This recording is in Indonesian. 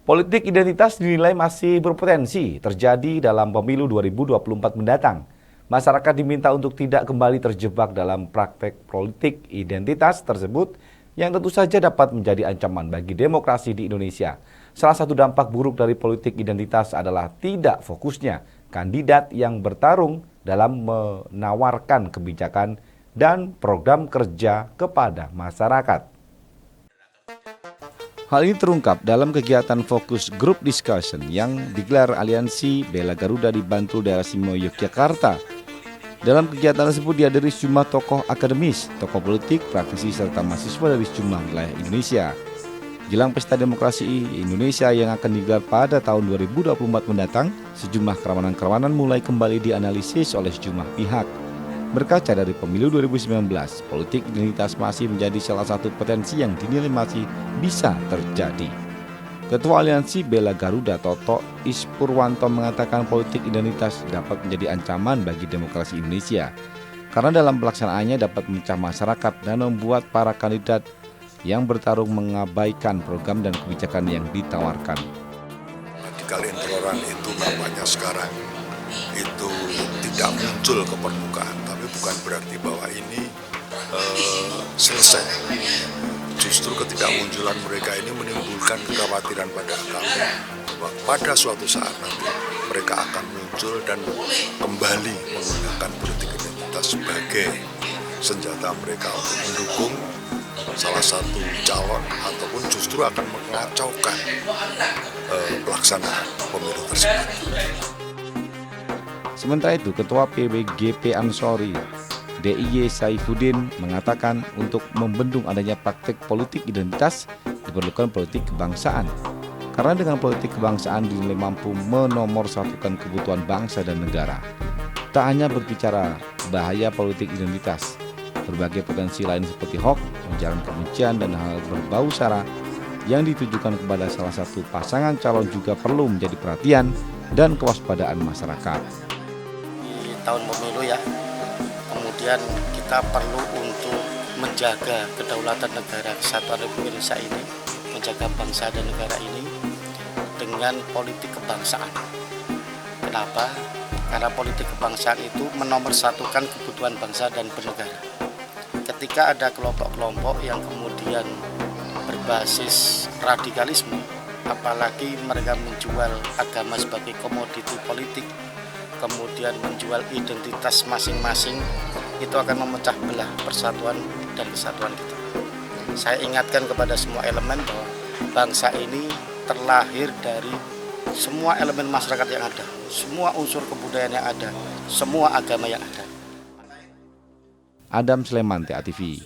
Politik identitas dinilai masih berpotensi terjadi dalam pemilu 2024 mendatang. Masyarakat diminta untuk tidak kembali terjebak dalam praktek politik identitas tersebut yang tentu saja dapat menjadi ancaman bagi demokrasi di Indonesia. Salah satu dampak buruk dari politik identitas adalah tidak fokusnya kandidat yang bertarung dalam menawarkan kebijakan dan program kerja kepada masyarakat. Hal ini terungkap dalam kegiatan fokus group discussion yang digelar Aliansi Bela Garuda di Bantul Daerah Simo, Yogyakarta. Dalam kegiatan tersebut dihadiri sejumlah tokoh akademis, tokoh politik, praktisi, serta mahasiswa dari sejumlah wilayah Indonesia. Jelang Pesta Demokrasi Indonesia yang akan digelar pada tahun 2024 mendatang, sejumlah kerawanan-kerawanan mulai kembali dianalisis oleh sejumlah pihak. Berkaca dari pemilu 2019, politik identitas masih menjadi salah satu potensi yang dinilai masih bisa terjadi. Ketua Aliansi Bela Garuda Toto Ispurwanto mengatakan politik identitas dapat menjadi ancaman bagi demokrasi Indonesia karena dalam pelaksanaannya dapat memecah masyarakat dan membuat para kandidat yang bertarung mengabaikan program dan kebijakan yang ditawarkan. Radikal intoleran itu namanya sekarang itu tidak muncul ke permukaan, tapi bukan berarti bahwa ini selesai. Justru ketidakmunculan mereka ini menimbulkan kekhawatiran pada kami bahwa pada suatu saat nanti mereka akan muncul dan kembali menggunakan politik identitas sebagai senjata mereka untuk mendukung salah satu calon ataupun justru akan mengacaukan pelaksanaan pemilu tersebut. Sementara itu, Ketua PBGP Ansori, DIY Saifuddin mengatakan untuk membendung adanya praktek politik identitas diperlukan politik kebangsaan. Karena dengan politik kebangsaan dinilai mampu menomorsatukan kebutuhan bangsa dan negara. Tak hanya berbicara bahaya politik identitas, berbagai potensi lain seperti hoax, ujaran kebencian, dan hal berbau sara yang ditujukan kepada salah satu pasangan calon juga perlu menjadi perhatian dan kewaspadaan masyarakat. Di tahun pemilu ya, kemudian kita perlu untuk menjaga kedaulatan negara kesatuan Republik Indonesia ini, menjaga bangsa dan negara ini dengan politik kebangsaan. Kenapa? Karena politik kebangsaan itu menomorsatukan kebutuhan bangsa dan bernegara. Ketika ada kelompok-kelompok yang kemudian berbasis radikalisme, apalagi mereka menjual agama sebagai komoditi politik, kemudian menjual identitas masing-masing, itu akan memecah belah persatuan dan kesatuan kita. Saya ingatkan kepada semua elemen bahwa bangsa ini terlahir dari semua elemen masyarakat yang ada, semua unsur kebudayaan yang ada, semua agama yang ada. Adam Sleman, TA TV.